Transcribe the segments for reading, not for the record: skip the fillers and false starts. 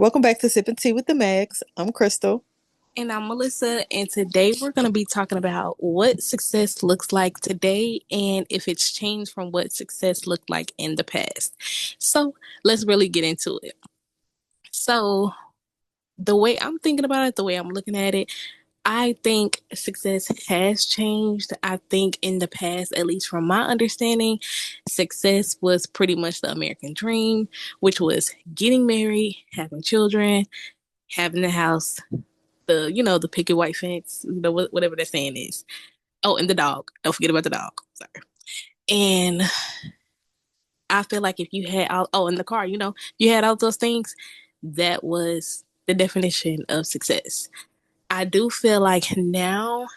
Welcome back to Sip and Tea with the Mags. I'm Crystal. And I'm Melissa, and today we're going to be talking about what success looks like today and if it's changed from what success looked like in the past. So let's really get into it. So, the way I'm thinking about it, the way I'm looking at it, I think success has changed. I think in the past, at least from my understanding, success was pretty much the American dream, which was getting married, having children, having a house, the picket white fence, whatever that saying is. Oh, and the dog. Don't forget about the dog. Sorry. And I feel like if you had in the car, you had all those things, that was the definition of success. I do feel like now,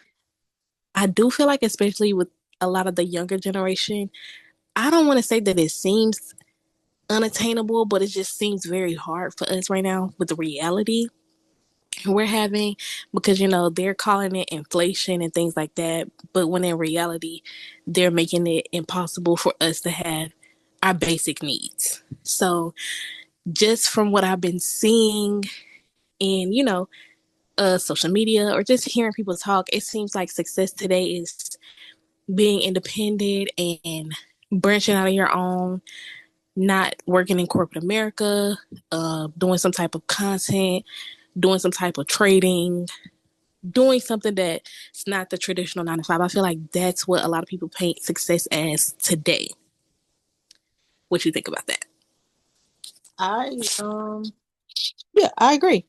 especially with a lot of the younger generation, I don't want to say that it seems unattainable, but it just seems very hard for us right now with the reality we're having, because they're calling it inflation and things like that, but when in reality they're making it impossible for us to have our basic needs. So just from what I've been seeing in social media or just hearing people talk, it seems like success today is being independent and branching out on your own, not working in corporate America, doing some type of content, doing some type of trading, doing something that's not the traditional 9 to 5. I feel like that's what a lot of people paint success as today. What you think about that? I yeah, I agree.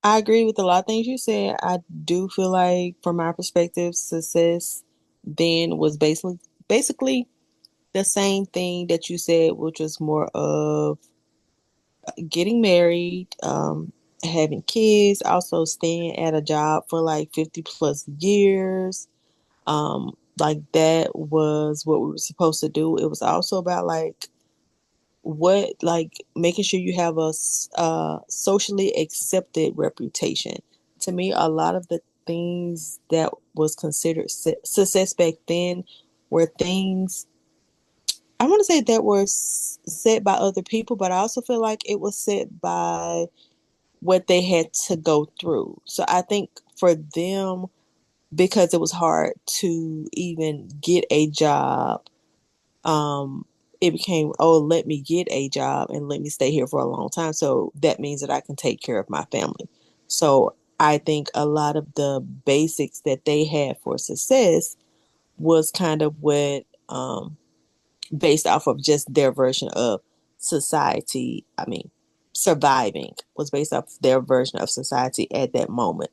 I agree with a lot of things you said. I do feel like from my perspective, success then was basically the same thing that you said, which was more of getting married, having kids, also staying at a job for like 50 plus years. Like that was what we were supposed to do. It was also about like making sure you have a socially accepted reputation. To me, a lot of the things that was considered success back then were things I want to say that were set by other people, but I also feel like it was set by what they had to go through. So I think for them, because it was hard to even get a job, um, it became, oh, let me get a job and let me stay here for a long time. So that means that I can take care of my family. So I think a lot of the basics that they had for success was kind of what, based off of just their version of society. I mean, surviving was based off their version of society at that moment.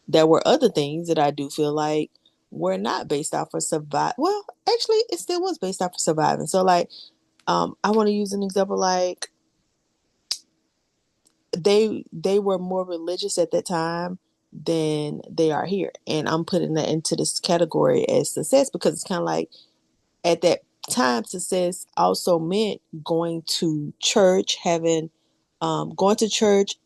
There were other things that I do feel like were not based off of survive. Well, actually, it still was based off of surviving. So, like, I want to use an example. Like, they were more religious at that time than they are here, and I'm putting that into this category as success because it's kind of like at that time, success also meant going to church, having going to church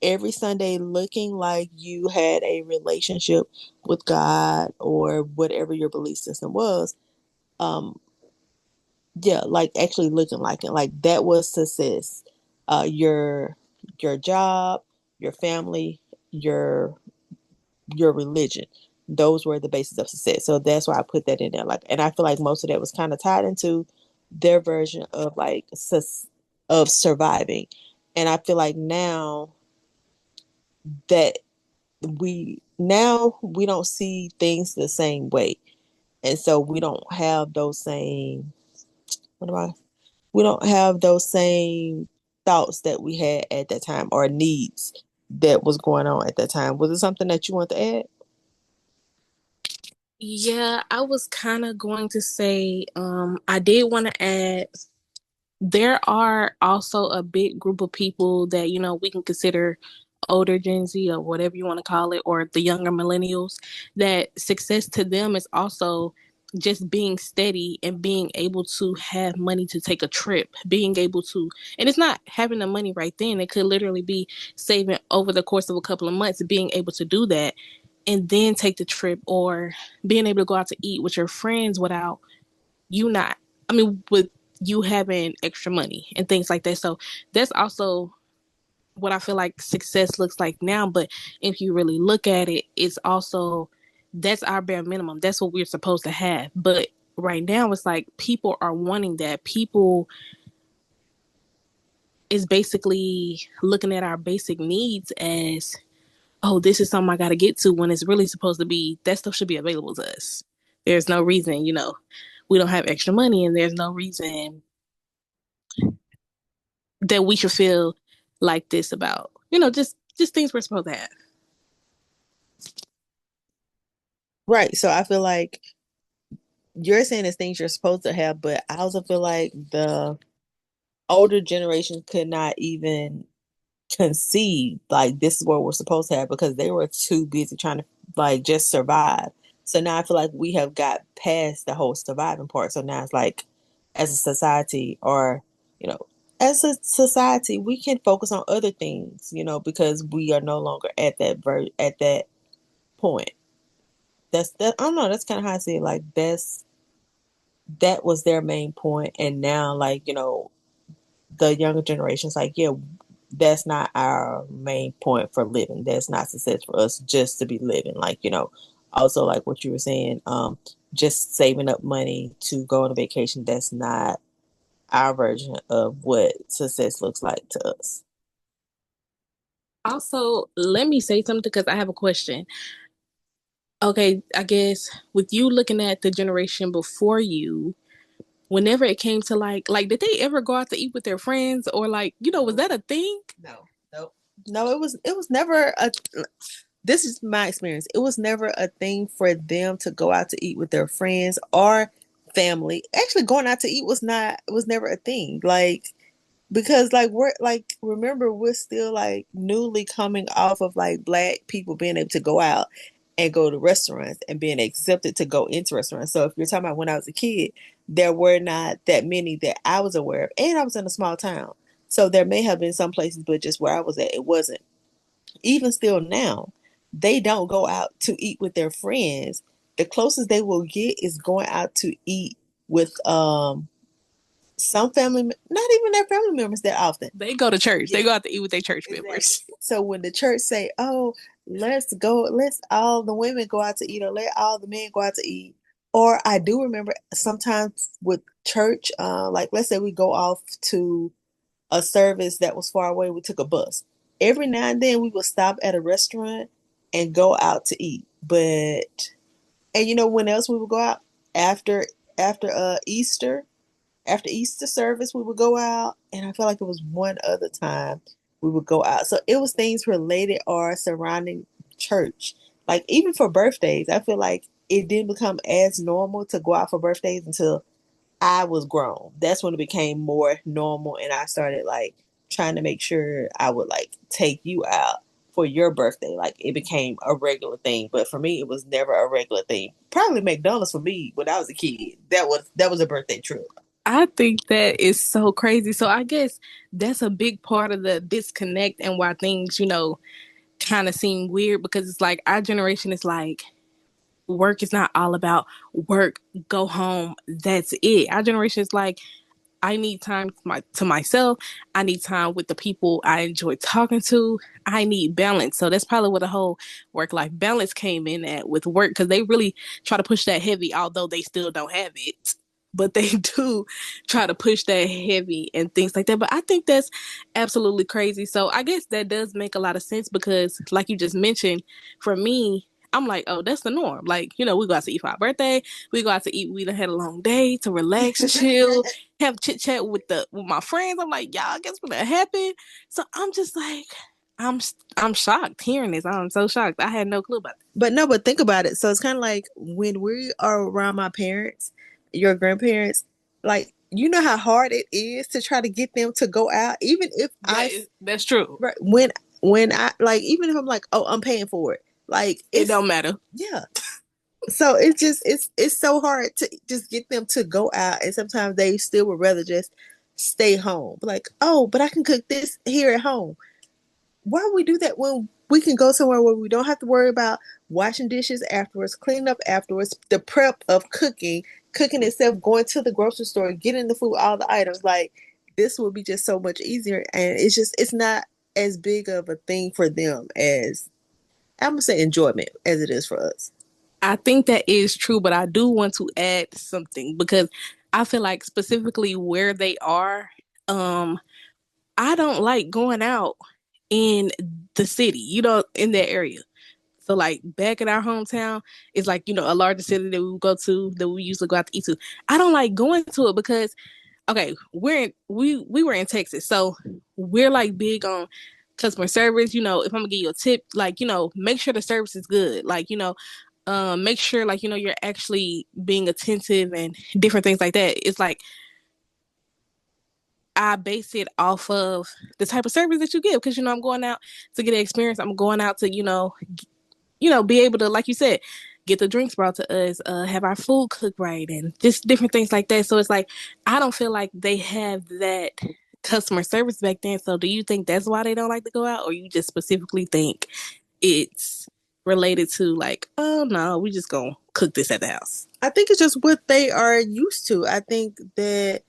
every Sunday looking like you had a relationship with God or whatever your belief system was. Um, yeah, like actually looking like it. Like that was success. Your job, your family, your your religion. Those were the basis of success. So that's why I put that in there. Like, and I feel like most of that was kind of tied into their version of of surviving. And I feel like that we don't see things the same way, and so we don't have those same what am I? We don't have those same thoughts that we had at that time or needs that was going on at that time. Was it something that you want to add? Yeah, I was kind of going to say, I did want to add, there are also a big group of people that, we can consider older Gen Z or whatever you want to call it, or the younger millennials, that success to them is also just being steady and being able to have money to take a trip, being able to, and it's not having the money right then. It could literally be saving over the course of a couple of months, being able to do that and then take the trip, or being able to go out to eat with your friends without you with you having extra money and things like that. So that's also what I feel like success looks like now. But if you really look at it, it's also that's our bare minimum. That's what we're supposed to have. But right now, it's like people are wanting that. People is basically looking at our basic needs as, oh, this is something I got to get to when it's really supposed to be that stuff should be available to us. There's no reason, we don't have extra money, and there's no reason that we should feel like this about, just things we're supposed to have. Right. So I feel like you're saying it's things you're supposed to have, but I also feel like the older generation could not even conceive like this is what we're supposed to have because they were too busy trying to like just survive. So now I feel like we have got past the whole surviving part. So now it's like as a society or, you know, as a society, we can focus on other things, because we are no longer at at that point. That's that I don't know, that's kind of how I see it. Like that was their main point. And now like, the younger generation's like, yeah, that's not our main point for living. That's not success for us just to be living. Like, also like what you were saying, just saving up money to go on a vacation, that's not our version of what success looks like to us. Also, let me say something because I have a question. Okay, I guess with you looking at the generation before you, whenever it came to like did they ever go out to eat with their friends, or like, was No, that a thing? no, no, no. It was never a. This is my experience. It was never a thing for them to go out to eat with their friends or family. Actually, going out to eat was not. It was never a thing. Like because like we're like remember we're still like newly coming off of like black people being able to go out and go to restaurants and being accepted to go into restaurants. So if you're talking about when I was a kid, there were not that many that I was aware of, and I was in a small town, so there may have been some places, but just where I was at, it wasn't. Even still now, they don't go out to eat with their friends. The closest they will get is going out to eat with some family, not even their family members that often. They go to church. They Yeah, go out to eat with their church exactly. members. So when the church say, "Oh, let's go, let's all the women go out to eat, or let all the men go out to eat," or I do remember sometimes with church, like let's say we go off to a service that was far away, we took a bus. Every now and then we would stop at a restaurant and go out to eat. And you know when else we would go out? After Easter, after Easter service, we would go out, and I feel like it was one other time we would go out. So it was things related or surrounding church. Like even for birthdays, I feel like it didn't become as normal to go out for birthdays until I was grown. That's when it became more normal, and I started like trying to make sure I would like take you out for your birthday. Like it became a regular thing, but for me, it was never a regular thing. Probably McDonald's for me when I was a kid. That was a birthday trip. I think that is so crazy. So I guess that's a big part of the disconnect and why things, kind of seem weird, because it's like our generation is like work is not all about work, go home, that's it. Our generation is like, I need time to myself. I need time with the people I enjoy talking to. I need balance. So that's probably where the whole work life balance came in at with work, because they really try to push that heavy, although they still don't have it. But they do try to push that heavy and things like that. But I think that's absolutely crazy. So I guess that does make a lot of sense because, like you just mentioned, for me, I'm like, oh, that's the norm. Like, we go out to eat for our birthday. We go out to eat. We done had a long day to relax, chill, have chit chat with my friends. I'm like, y'all, guess what that happened? So I'm just like, I'm I'm shocked hearing this. I'm so shocked. I had no clue about it. But no, but think about it. So it's kind of like when we are around my parents, your grandparents, like you know how hard it is to try to get them to go out, even if That's true. right, when I like even if I'm like, oh, I'm paying for it, like It it's don't matter. yeah. So it's just it's so hard to just get them to go out, and sometimes they still would rather just stay home. Like, oh, but I can cook this here at home. Why would we do that when we can go somewhere where we don't have to worry about washing dishes afterwards, cleaning up afterwards, the prep of cooking itself, going to the grocery store, getting the food, all the items. Like this would be just so much easier, and it's just it's not. as big of a thing for them as I'm gonna say enjoyment as it is for us. I think that is true, but I do want to add something because I feel like specifically where they are, um, I don't like going out in the city, in that area. So like back in our hometown, it's like, a larger city that we would go to that we usually go out to eat to. I don't like going to it because okay, we were in Texas, so we're like big on customer service. If I'm gonna give you a tip, like make sure the service is good. Like make sure like you're actually being attentive and different things like that. It's like I base it off of the type of service that you give because I'm going out to get an experience. I'm going out to be able to, like you said, get the drinks brought to us, have our food cooked right, and just different things like that. So it's like I don't feel like they have that customer service back then. So do you think that's why they don't like to go out, or you just specifically think it's related to like, oh no, we just gonna cook this at the house? I think it's just what they are used to. I think that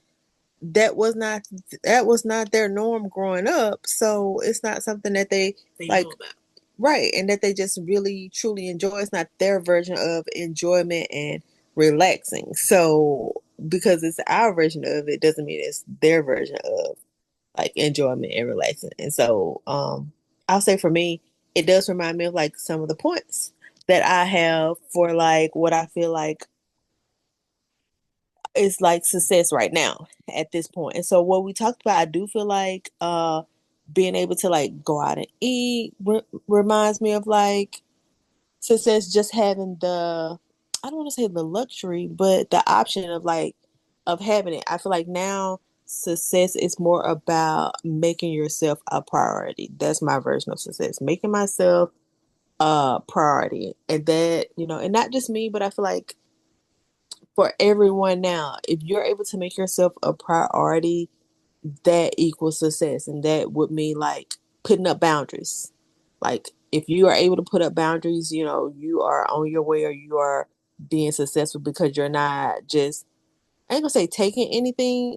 was not that was not their norm growing up, so it's not something that They like know about. right, and that they just really truly enjoy. It's not their version of enjoyment and relaxing. So because it's our version of it doesn't mean it's their version of like enjoyment and relaxing. And so I'll say for me, it does remind me of like some of the points that I have for like what I feel like is like success right now at this point. And so what we talked about, I do feel like being able to like go out and eat reminds me of like success, just having the I don't want to say the luxury, but the option of like of having it. I feel like now success is more about making yourself a priority. That's my version of success. Making myself a priority. And that, and not just me, but I feel like for everyone now, if you're able to make yourself a priority, that equals success. And that would mean like putting up boundaries. Like if you are able to put up boundaries, you are on your way or you are being successful because you're not just, I ain't gonna say taking anything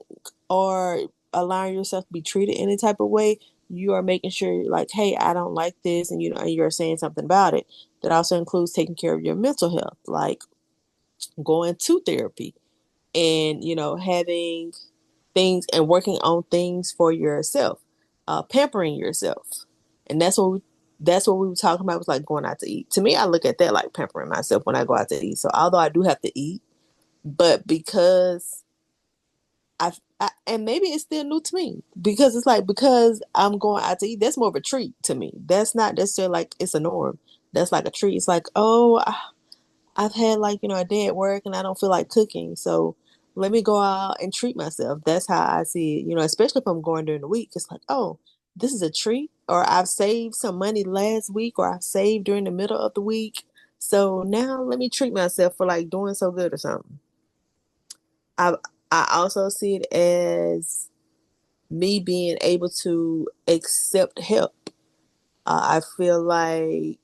or allowing yourself to be treated any type of way. You are making sure like, hey, I don't like this, and and you're saying something about it. That also includes taking care of your mental health, like going to therapy and having things and working on things for yourself, pampering yourself. And that's what we were talking about, was like going out to eat. To me, I look at that like pampering myself when I go out to eat. So although I do have to eat, but because and maybe it's still new to me, because it's like, because I'm going out to eat, that's more of a treat to me. That's not necessarily like it's a norm. That's like a treat. It's like, oh, I've had like, a day at work and I don't feel like cooking. So let me go out and treat myself. That's how I see it, especially if I'm going during the week. It's like, oh, this is a treat. Or I've saved some money last week, or I've saved during the middle of the week. So now let me treat myself for like doing so good or something. I I also see it as me being able to accept help. I feel like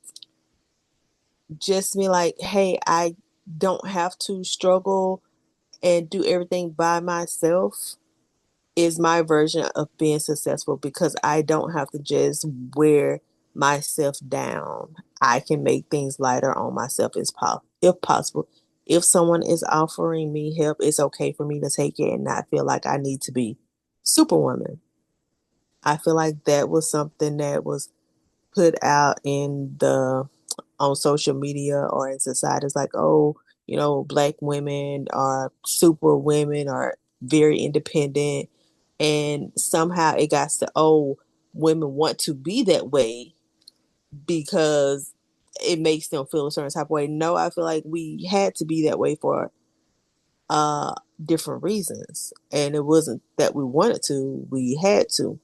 just me like, hey, I don't have to struggle and do everything by myself is my version of being successful, because I don't have to just wear myself down. I can make things lighter on myself if possible. If someone is offering me help, it's okay for me to take it and not feel like I need to be superwoman. I feel like that was something that was put out in the on social media or in society. It's like, oh, black women are super women, are very independent, and somehow it got to, oh, women want to be that way because it makes them feel a certain type of way. No, I feel like we had to be that way for uh different reasons, and it wasn't that we wanted to, we had to.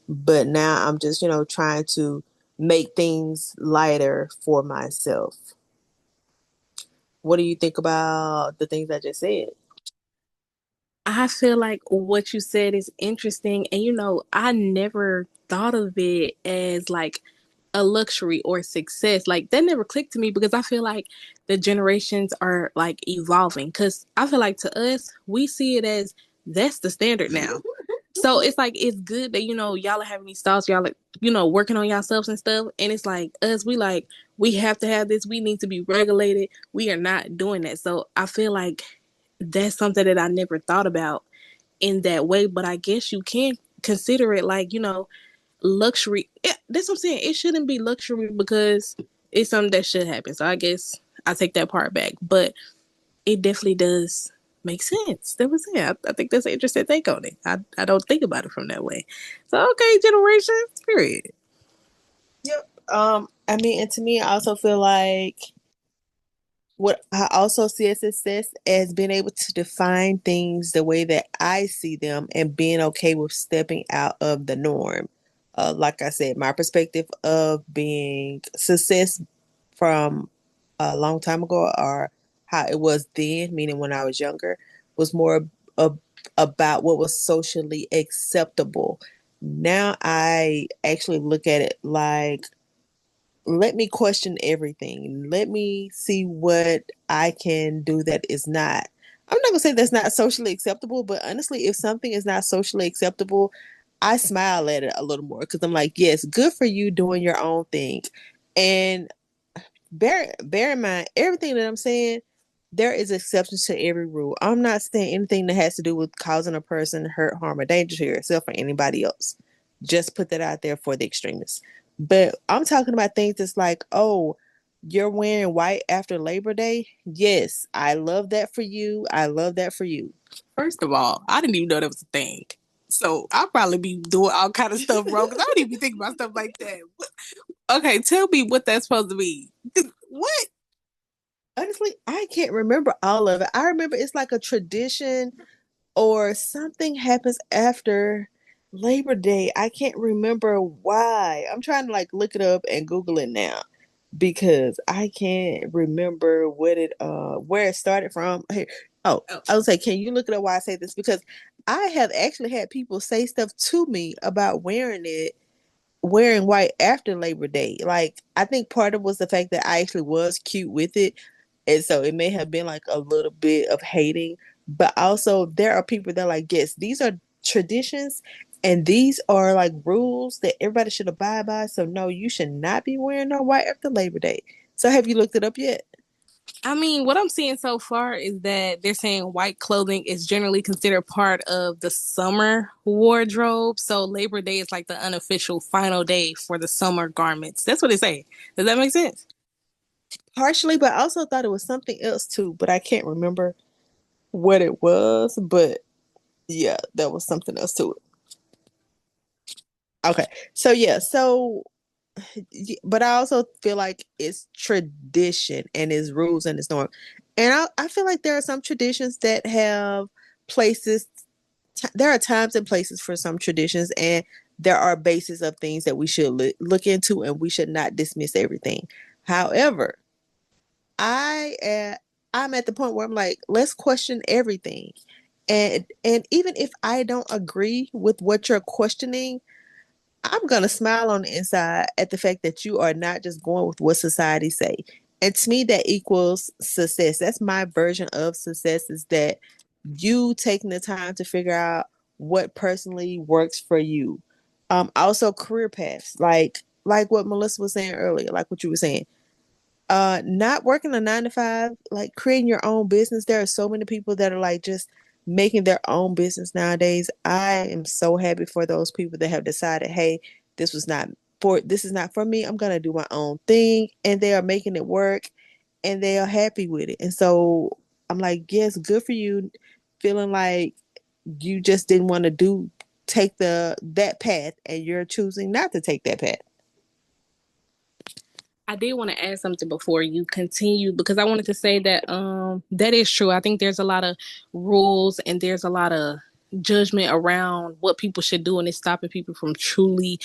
But now I'm just, trying to make things lighter for myself. What do you think about the things I just said? I feel like what you said is interesting. And, I never thought of it as like a luxury or success. Like, that never clicked to me because I feel like the generations are like evolving. Because I feel like to us, we see it as that's the standard now. So it's like it's good that y'all are having these thoughts, y'all are working on yourselves and stuff, and it's like us, we have to have this. We need to be regulated. We are not doing that. So I feel like that's something that I never thought about in that way, but I guess you can consider it like luxury. That's what I'm saying. It shouldn't be luxury because it's something that should happen. So I guess I take that part back, but it definitely does make sense. That was it. I think that's an interesting take on it. I don't think about it from that way. So okay, generation period. Yep. I mean, and to me, I also feel like what I also see as success as being able to define things the way that I see them and being okay with stepping out of the norm. Like I said, my perspective of being success from a long time ago or how it was then, meaning when I was younger, was more of, about what was socially acceptable. Now I actually look at it like, let me question everything. Let me see what I can do that is not. I'm not gonna say that's not socially acceptable, but honestly, if something is not socially acceptable, I smile at it a little more because I'm like, yes, good for you doing your own thing. And bear in mind everything that I'm saying, there is exceptions to every rule. I'm not saying anything that has to do with causing a person hurt, harm, or danger to yourself or anybody else. Just put that out there for the extremists. But I'm talking about things that's like, oh, you're wearing white after Labor Day. Yes, I love that for you. I love that for you. First of all, I didn't even know that was a thing. So I'll probably be doing all kind of stuff wrong because I don't even think about stuff like that. Okay, tell me what that's supposed to be. What? Honestly, I can't remember all of it. I remember it's like a tradition or something happens after Labor Day. I can't remember why. I'm trying to like look it up and Google it now because I can't remember what it where it started from. Here. Oh, Oh, I would say, can you look it up why I say this? Because I have actually had people say stuff to me about wearing white after Labor Day. Like, I think part of it was the fact that I actually was cute with it. And so it may have been like a little bit of hating. But also, there are people that are like, yes, these are traditions and these are like rules that everybody should abide by. So, no, you should not be wearing no white after Labor Day. So, have you looked it up yet? I mean, what I'm seeing so far is that they're saying white clothing is generally considered part of the summer wardrobe. So Labor Day is like the unofficial final day for the summer garments. That's what they say. Does that make sense? Partially, but I also thought it was something else too, but I can't remember what it was. But yeah, there was something else to it. Okay. So yeah, so but I also feel like it's tradition and it's rules and it's norm. And I feel like there are some traditions that have places, there are times and places for some traditions, and there are bases of things that we should look into, and we should not dismiss everything. However, I I'm at the point where I'm like, let's question everything. And even if I don't agree with what you're questioning, I'm gonna smile on the inside at the fact that you are not just going with what society say. And to me, that equals success. That's my version of success is that you taking the time to figure out what personally works for you. Also career paths, like what Melissa was saying earlier, like what you were saying, not working a 9 to 5, like creating your own business. There are so many people that are like just making their own business nowadays. I am so happy for those people that have decided, hey, this is not for me. I'm gonna do my own thing, and they are making it work, and they are happy with it. And so I'm like, yes, good for you, feeling like you just didn't want to do take the that path, and you're choosing not to take that path. I did want to add something before you continue because I wanted to say that that is true. I think there's a lot of rules and there's a lot of judgment around what people should do and it's stopping people from truly,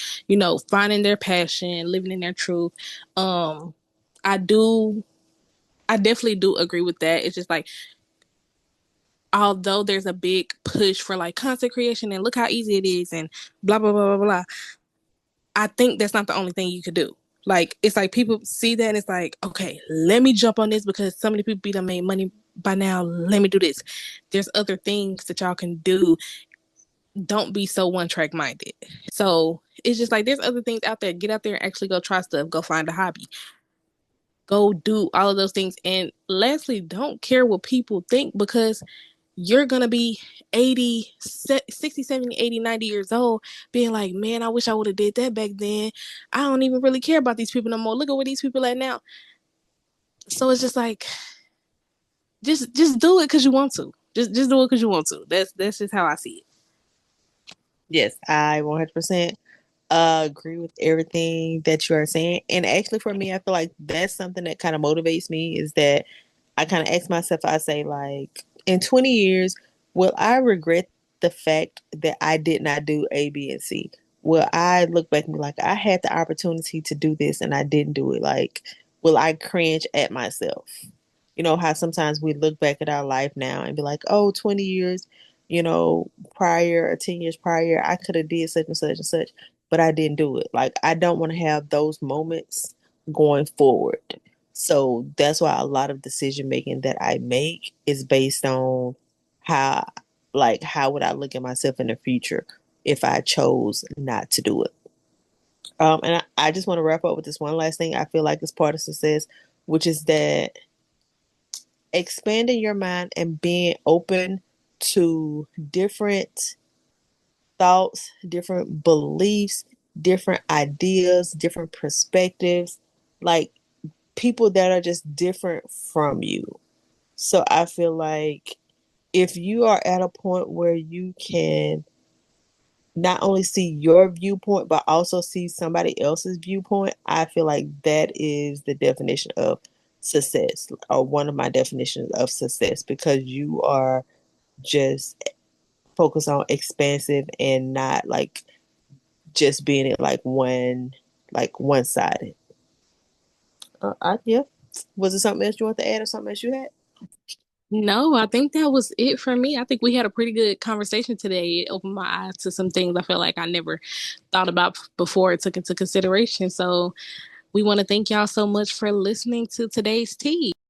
finding their passion, living in their truth. Um I do I definitely do agree with that. It's just like although there's a big push for like content creation and look how easy it is and blah blah blah blah blah, I think that's not the only thing you could do. Like it's like people see that and it's like, okay, let me jump on this because so many people be done made money by now. Let me do this. There's other things that y'all can do don't be so one track minded. So it's just like there's other things out there. Get out there and actually go try stuff. Go find a hobby. Go do all of those things. And lastly, don't care what people think because you're going to be 80, 60, 70, 80, 90 years old being like, man, I wish I would have did that back then. I don't even really care about these people no more. Look at where these people at now. So it's just like, just do it because you want to. Just do it because you want to. That's just how I see it. Yes, I 100% agree with everything that you are saying. And actually, for me, I feel like that's something that kind of motivates me is that I kind of ask myself, I say, like, in 20 years, will I regret the fact that I did not do A, B, and C? Will I look back and be like, I had the opportunity to do this and I didn't do it? Like, will I cringe at myself? You know, how sometimes we look back at our life now and be like, oh, 20 years, prior or 10 years prior, I could have did such and such and such, but I didn't do it. Like, I don't want to have those moments going forward. So that's why a lot of decision making that I make is based on how, how would I look at myself in the future if I chose not to do it. And I just want to wrap up with this one last thing I feel like is part of success, which is that expanding your mind and being open to different thoughts, different beliefs, different ideas, different perspectives, like people that are just different from you. So I feel like if you are at a point where you can not only see your viewpoint, but also see somebody else's viewpoint, I feel like that is the definition of success, or one of my definitions of success, because you are just focused on expansive and not like just being it like one sided. Yeah. Was it something else you want to add or something else you had? No, I think that was it for me. I think we had a pretty good conversation today. It opened my eyes to some things I feel like I never thought about before it took into consideration. So we want to thank y'all so much for listening to today's tea.